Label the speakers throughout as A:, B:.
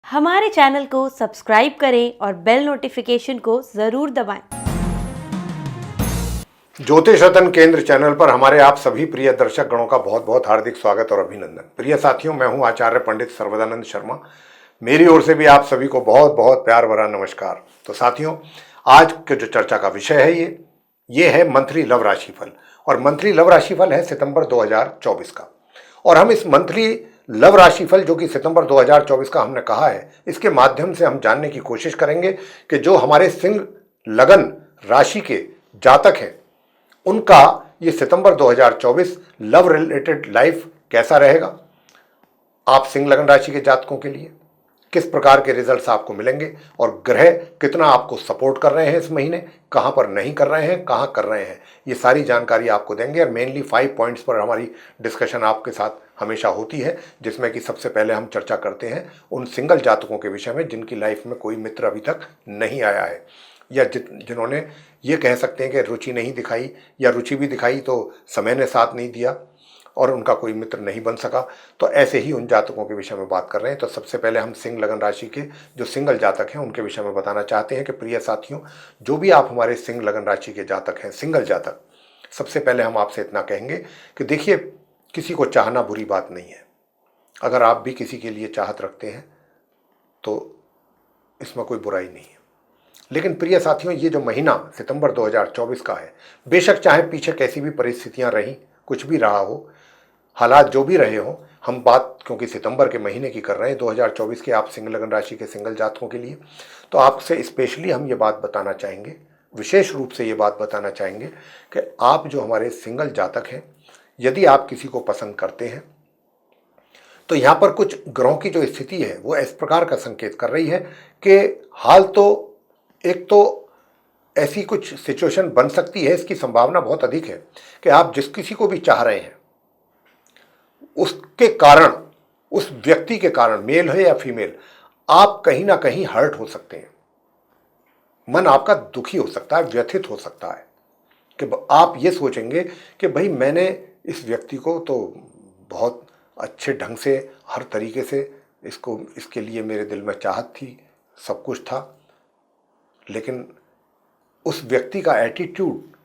A: हमारे चैनल को सब्सक्राइब करें और बेल नोटिफिकेशन को जरूर दबाएं।
B: ज्योतिष रतन केंद्र चैनल पर हमारे आप सभी प्रिय दर्शक गणों का बहुत बहुत हार्दिक स्वागत और अभिनंदन। प्रिय साथियों, मैं हूं आचार्य पंडित सर्वदानंद शर्मा। मेरी ओर से भी आप सभी को बहुत बहुत प्यार भरा नमस्कार। तो साथियों, आज के जो चर्चा का विषय है ये है मंथली लव राशिफल। और मंथली लव राशिफल है सितंबर 2024 का। और हम इस मंथली लव राशिफल जो कि सितंबर 2024 का हमने कहा है, इसके माध्यम से हम जानने की कोशिश करेंगे कि जो हमारे सिंह लगन राशि के जातक हैं उनका ये सितंबर 2024 लव रिलेटेड लाइफ कैसा रहेगा। आप सिंह लगन राशि के जातकों के लिए किस प्रकार के रिजल्ट्स आपको मिलेंगे और ग्रह कितना आपको सपोर्ट कर रहे हैं इस महीने, कहां पर नहीं कर रहे हैं, कहां कर रहे हैं, ये सारी जानकारी आपको देंगे। और मेनली 5 पॉइंट्स पर हमारी डिस्कशन आपके साथ हमेशा होती है, जिसमें कि सबसे पहले हम चर्चा करते हैं उन सिंगल जातकों के विषय में जिनकी लाइफ में कोई मित्र अभी तक नहीं आया है, या जिन्होंने ये कह सकते हैं कि रुचि नहीं दिखाई, या रुचि भी दिखाई तो समय ने साथ नहीं दिया और उनका कोई मित्र नहीं बन सका। तो ऐसे ही उन जातकों के विषय में बात कर रहे हैं। तो सबसे पहले हम सिंह लगन राशि के जो सिंगल जातक हैं उनके विषय में बताना चाहते हैं कि प्रिय साथियों, जो भी आप हमारे सिंह लगन राशि के जातक हैं, सिंगल जातक, सबसे पहले हम आपसे इतना कहेंगे कि देखिए, किसी को चाहना बुरी बात नहीं है। अगर आप भी किसी के लिए चाहत रखते हैं तो इसमें कोई बुराई नहीं है। लेकिन प्रिय साथियों, ये जो महीना सितंबर 2024 का है, बेशक चाहे पीछे कैसी भी परिस्थितियां रही, कुछ भी रहा हो, हालात जो भी रहे हो, हम बात क्योंकि सितंबर के महीने की कर रहे हैं 2024 के आप सिंह लगन राशि के सिंगल जातकों के लिए, तो आपसे स्पेशली हम ये बात बताना चाहेंगे, विशेष रूप से ये बात बताना चाहेंगे कि आप जो हमारे सिंगल जातक हैं, यदि आप किसी को पसंद करते हैं तो यहाँ पर कुछ ग्रहों की जो स्थिति है वो इस प्रकार का संकेत कर रही है कि हाल तो एक तो ऐसी कुछ सिचुएशन बन सकती है, इसकी संभावना बहुत अधिक है कि आप जिस किसी को भी चाह रहे हैं उसके कारण, उस व्यक्ति के कारण, मेल है या फीमेल, आप कहीं ना कहीं हर्ट हो सकते हैं। मन आपका दुखी हो सकता है, व्यथित हो सकता है कि आप ये सोचेंगे कि भाई मैंने इस व्यक्ति को तो बहुत अच्छे ढंग से, हर तरीके से इसके लिए मेरे दिल में चाहत थी, सब कुछ था, लेकिन उस व्यक्ति का एटीट्यूड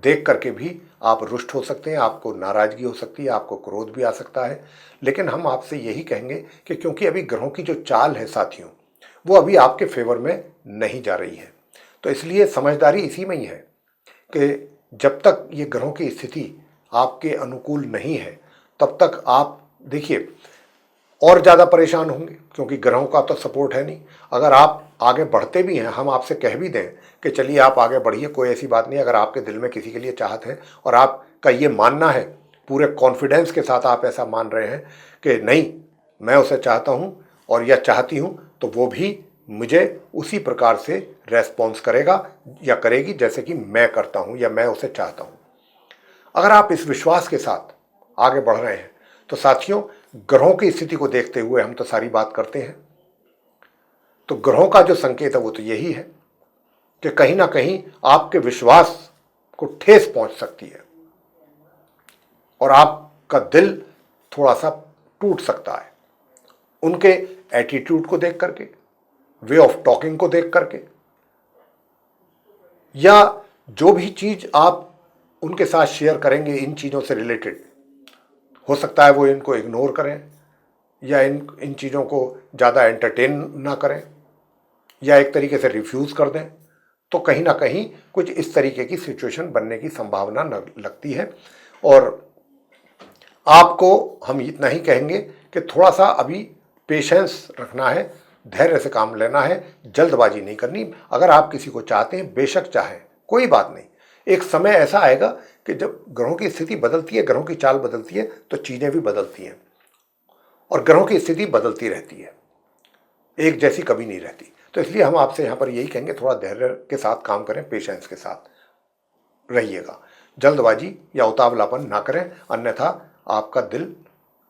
B: देख करके भी आप रुष्ट हो सकते हैं, आपको नाराजगी हो सकती है, आपको क्रोध भी आ सकता है। लेकिन हम आपसे यही कहेंगे कि क्योंकि अभी ग्रहों की जो चाल है साथियों, वो अभी आपके फेवर में नहीं जा रही है, तो इसलिए समझदारी इसी में ही है कि जब तक ये ग्रहों की स्थिति आपके अनुकूल नहीं है तब तक आप देखिए और ज़्यादा परेशान होंगे, क्योंकि ग्रहों का तो सपोर्ट है नहीं। अगर आप आगे बढ़ते भी हैं, हम आपसे कह भी दें कि चलिए आप आगे बढ़िए, कोई ऐसी बात नहीं, अगर आपके दिल में किसी के लिए चाहत है और आपका ये मानना है, पूरे कॉन्फिडेंस के साथ आप ऐसा मान रहे हैं कि नहीं मैं उसे चाहता हूँ और या चाहती हूँ, तो वो भी मुझे उसी प्रकार से रेस्पॉन्स करेगा या करेगी जैसे कि मैं करता हूँ या मैं उसे चाहता हूँ। अगर आप इस विश्वास के साथ आगे बढ़ रहे हैं तो साथियों, ग्रहों की स्थिति को देखते हुए हम तो सारी बात करते हैं, तो ग्रहों का जो संकेत है वो तो यही है कि कहीं ना कहीं आपके विश्वास को ठेस पहुंच सकती है और आपका दिल थोड़ा सा टूट सकता है उनके एटीट्यूड को देख करके, वे ऑफ टॉकिंग को देख करके, या जो भी चीज आप उनके साथ शेयर करेंगे इन चीजों से रिलेटेड, हो सकता है वो इनको इग्नोर करें या इन चीज़ों को ज़्यादा एंटरटेन ना करें या एक तरीके से रिफ्यूज़ कर दें। तो कहीं ना कहीं कुछ इस तरीके की सिचुएशन बनने की संभावना लगती है। और आपको हम इतना ही कहेंगे कि थोड़ा सा अभी पेशेंस रखना है, धैर्य से काम लेना है, जल्दबाजी नहीं करनी। अगर आप किसी को चाहते हैं, बेशक चाहें, कोई बात नहीं, एक समय ऐसा आएगा कि जब ग्रहों की स्थिति बदलती है, ग्रहों की चाल बदलती है, तो चीज़ें भी बदलती हैं और ग्रहों की स्थिति बदलती रहती है, एक जैसी कभी नहीं रहती। तो इसलिए हम आपसे यहाँ पर यही कहेंगे, थोड़ा धैर्य के साथ काम करें, पेशेंस के साथ रहिएगा, जल्दबाजी या उतावलापन ना करें, अन्यथा आपका दिल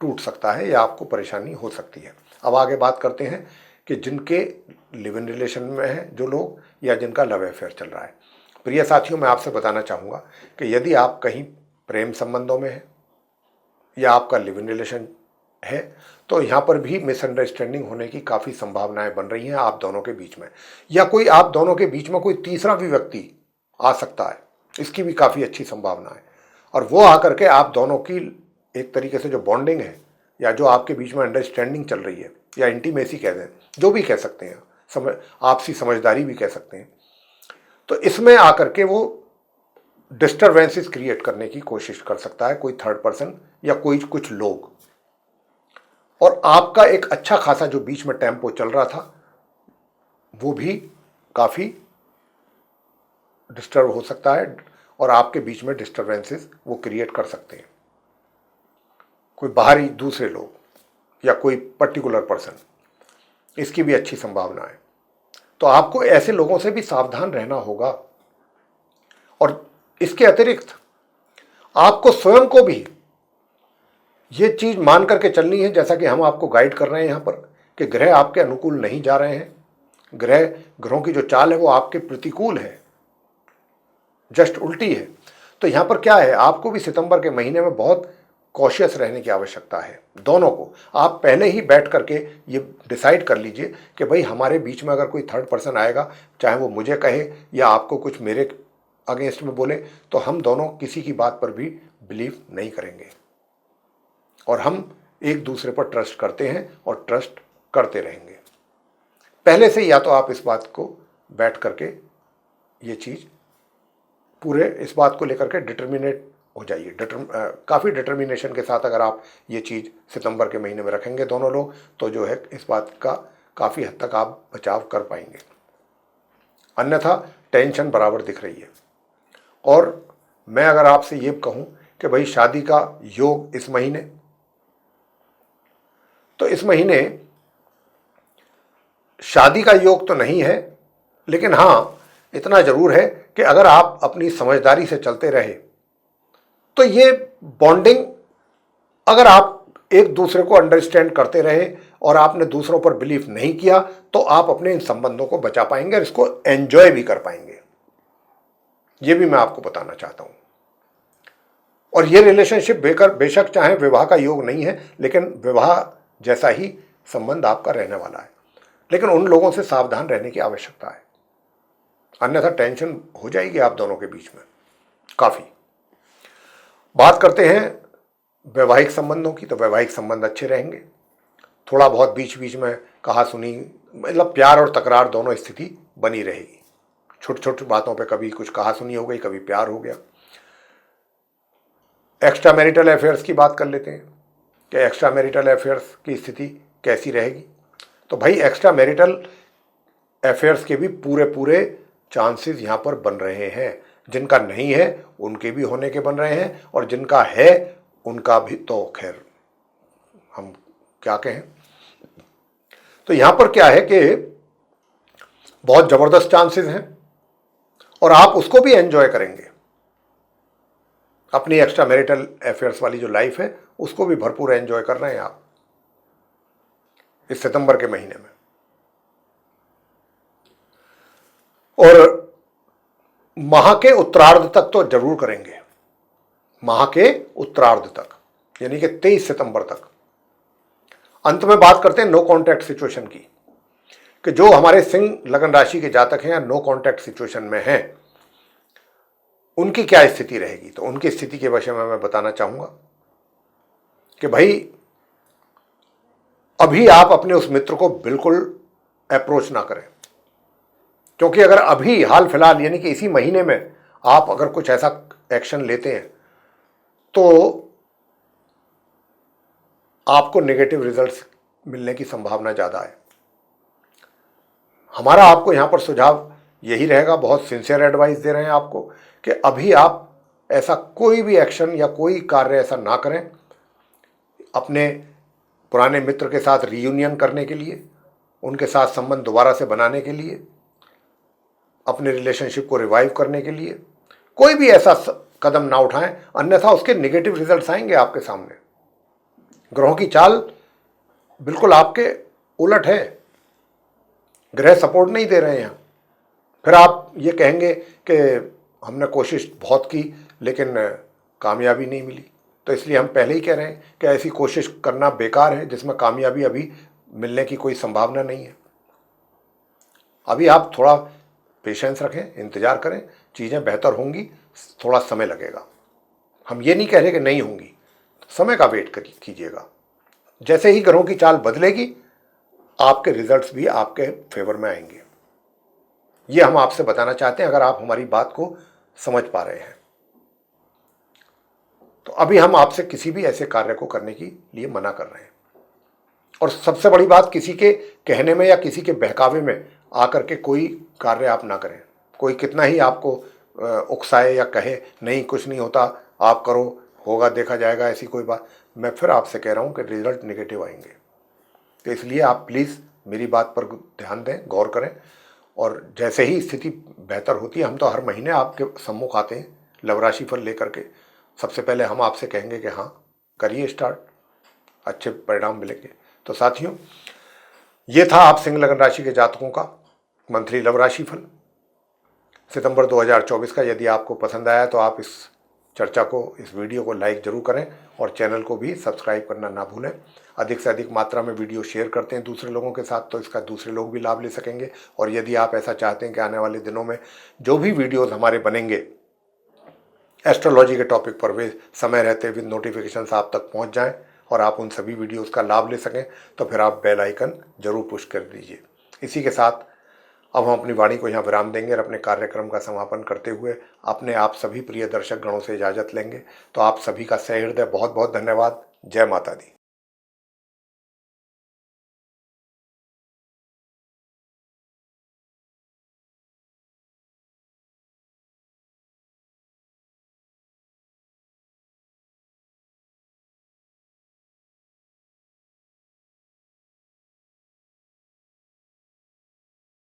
B: टूट सकता है या आपको परेशानी हो सकती है। अब आगे बात करते हैं कि जिनके लिव इन रिलेशन में हैं जो लोग, या जिनका लव अफेयर चल रहा है। प्रिय साथियों, मैं आपसे बताना चाहूँगा कि यदि आप कहीं प्रेम संबंधों में हैं या आपका लिव इन रिलेशन है, तो यहाँ पर भी मिसअंडरस्टैंडिंग होने की काफ़ी संभावनाएं बन रही हैं आप दोनों के बीच में, या कोई आप दोनों के बीच में कोई तीसरा भी व्यक्ति आ सकता है, इसकी भी काफ़ी अच्छी संभावना है। और वो आकर के आप दोनों की एक तरीके से जो बॉन्डिंग है या जो आपके बीच में अंडरस्टैंडिंग चल रही है या इंटीमेसी कह दें, जो भी कह सकते हैं, आपसी समझदारी भी कह सकते हैं, तो इसमें आकर के वो डिस्टरबेंसेस क्रिएट करने की कोशिश कर सकता है कोई थर्ड पर्सन या कोई कुछ लोग। और आपका एक अच्छा खासा जो बीच में टेम्पो चल रहा था वो भी काफ़ी डिस्टर्ब हो सकता है और आपके बीच में डिस्टरबेंसेस वो क्रिएट कर सकते हैं कोई बाहरी दूसरे लोग या कोई पर्टिकुलर पर्सन, इसकी भी अच्छी संभावना है। तो आपको ऐसे लोगों से भी सावधान रहना होगा। और इसके अतिरिक्त आपको स्वयं को भी ये चीज मान करके चलनी है, जैसा कि हम आपको गाइड कर रहे हैं यहाँ पर, कि ग्रह आपके अनुकूल नहीं जा रहे हैं, ग्रहों की जो चाल है वो आपके प्रतिकूल है, जस्ट उल्टी है। तो यहाँ पर क्या है, आपको भी सितंबर के महीने में बहुत कॉशियस रहने की आवश्यकता है। दोनों को आप पहले ही बैठ करके ये डिसाइड कर लीजिए कि भाई हमारे बीच में अगर कोई थर्ड पर्सन आएगा, चाहे वो मुझे कहे या आपको कुछ मेरे अगेंस्ट में बोले, तो हम दोनों किसी की बात पर भी बिलीव नहीं करेंगे और हम एक दूसरे पर ट्रस्ट करते हैं और ट्रस्ट करते रहेंगे। पहले से या तो आप इस बात को बैठ करके ये चीज़ पूरे इस बात को लेकर के डिटर्मिनेट हो जाइए, काफ़ी डिटर्मिनेशन के साथ अगर आप ये चीज़ सितंबर के महीने में रखेंगे दोनों लोग, तो जो है इस बात का काफ़ी हद तक आप बचाव कर पाएंगे। अन्यथा टेंशन बराबर दिख रही है। और मैं अगर आपसे ये कहूँ कि भाई शादी का योग इस महीने, तो इस महीने शादी का योग तो नहीं है, लेकिन हाँ इतना जरूर है कि अगर आप अपनी समझदारी से चलते रहे तो ये बॉन्डिंग, अगर आप एक दूसरे को अंडरस्टैंड करते रहे और आपने दूसरों पर बिलीव नहीं किया, तो आप अपने इन संबंधों को बचा पाएंगे और इसको एंजॉय भी कर पाएंगे। ये भी मैं आपको बताना चाहता हूं। और ये रिलेशनशिप बेशक चाहे विवाह का योग नहीं है, लेकिन विवाह जैसा ही संबंध आपका रहने वाला है। लेकिन उन लोगों से सावधान रहने की आवश्यकता है, अन्यथा टेंशन हो जाएगी आप दोनों के बीच में काफी। बात करते हैं वैवाहिक संबंधों की, तो वैवाहिक संबंध अच्छे रहेंगे। थोड़ा बहुत बीच बीच में कहा सुनी, मतलब प्यार और तकरार दोनों स्थिति बनी रहेगी। छोटी छोटी बातों पे कभी कुछ कहा सुनी हो गई, कभी प्यार हो गया। एक्स्ट्रा मैरिटल अफेयर्स की बात कर लेते हैं कि एक्स्ट्रा मैरिटल अफेयर्स की स्थिति कैसी रहेगी। तो भाई एक्स्ट्रा मैरिटल अफेयर्स के भी पूरे चांसेस यहाँ पर बन रहे हैं। जिनका नहीं है उनके भी होने के बन रहे हैं, और जिनका है उनका भी तो खैर हम क्या कहें। तो यहाँ पर क्या है कि बहुत ज़बरदस्त चांसेस हैं और आप उसको भी एंजॉय करेंगे। अपनी एक्स्ट्रा मैरिटल अफेयर्स वाली जो लाइफ है उसको भी भरपूर एंजॉय कर रहे हैं आप इस सितंबर के महीने में। और माह के उत्तरार्ध तक तो जरूर करेंगे, माह के उत्तरार्ध तक यानी कि 23 सितंबर तक। अंत में बात करते हैं नो कॉन्टैक्ट सिचुएशन की, कि जो हमारे सिंह लगन राशि के जातक हैं या नो कॉन्टैक्ट सिचुएशन में हैं, उनकी क्या स्थिति रहेगी। तो उनकी स्थिति के विषय में मैं बताना चाहूंगा कि भाई अभी आप अपने उस मित्र को बिल्कुल अप्रोच ना करें, क्योंकि अगर अभी हाल फिलहाल यानी कि इसी महीने में आप अगर कुछ ऐसा एक्शन लेते हैं तो आपको नेगेटिव रिजल्ट्स मिलने की संभावना ज़्यादा है। हमारा आपको यहाँ पर सुझाव यही रहेगा, बहुत सिंसियर एडवाइस दे रहे हैं आपको, कि अभी आप ऐसा कोई भी एक्शन या कोई कार्य ऐसा ना करें अपने पुराने मित्र के साथ रीयूनियन करने के लिए, उनके साथ संबंध दोबारा से बनाने के लिए, अपने रिलेशनशिप को रिवाइव करने के लिए कोई भी ऐसा कदम ना उठाएं, अन्यथा उसके नेगेटिव रिजल्ट्स आएंगे आपके सामने। ग्रहों की चाल बिल्कुल आपके उलट है, ग्रह सपोर्ट नहीं दे रहे हैं। फिर आप ये कहेंगे कि हमने कोशिश बहुत की लेकिन कामयाबी नहीं मिली, तो इसलिए हम पहले ही कह रहे हैं कि ऐसी कोशिश करना बेकार है जिसमें कामयाबी अभी मिलने की कोई संभावना नहीं है। अभी आप थोड़ा पेशेंस रखें, इंतज़ार करें, चीज़ें बेहतर होंगी, थोड़ा समय लगेगा। हम ये नहीं कह रहे कि नहीं होंगी, समय का वेट कीजिएगा। जैसे ही ग्रहों की चाल बदलेगी आपके रिजल्ट्स भी आपके फेवर में आएंगे। ये हम आपसे बताना चाहते हैं, अगर आप हमारी बात को समझ पा रहे हैं। तो अभी हम आपसे किसी भी ऐसे कार्य को करने के लिए मना कर रहे हैं। और सबसे बड़ी बात, किसी के कहने में या किसी के बहकावे में आकर के कोई कार्य आप ना करें। कोई कितना ही आपको उकसाए या कहे नहीं कुछ नहीं होता, आप करो, होगा देखा जाएगा, ऐसी कोई बात, मैं फिर आपसे कह रहा हूँ कि रिजल्ट नेगेटिव आएंगे। तो इसलिए आप प्लीज़ मेरी बात पर ध्यान दें, गौर करें, और जैसे ही स्थिति बेहतर होती है, हम तो हर महीने आपके सम्मुख आते हैं लव राशि फल लेकर के। सबसे पहले हम आपसे कहेंगे कि हाँ करिए स्टार्ट, अच्छे परिणाम मिलेंगे। तो साथियों, ये था आप सिंह लगन राशि के जातकों का मंथली लव राशि फल सितंबर 2024 का। यदि आपको पसंद आया तो आप इस चर्चा को, इस वीडियो को लाइक जरूर करें और चैनल को भी सब्सक्राइब करना ना भूलें। अधिक से अधिक मात्रा में वीडियो शेयर करते हैं दूसरे लोगों के साथ, तो इसका दूसरे लोग भी लाभ ले सकेंगे। और यदि आप ऐसा चाहते हैं कि आने वाले दिनों में जो भी वीडियोज़ हमारे बनेंगे एस्ट्रोलॉजी के टॉपिक पर, वे समय रहते विद नोटिफिकेशंस आप तक पहुंच जाएं और आप उन सभी वीडियोस का लाभ ले सकें, तो फिर आप बेल आइकन जरूर पुश कर दीजिए। इसी के साथ अब हम अपनी वाणी को यहाँ विराम देंगे और अपने कार्यक्रम का समापन करते हुए अपने आप सभी प्रिय दर्शक गणों से इजाज़त लेंगे। तो आप सभी का सहृदय बहुत बहुत धन्यवाद। जय माता दी।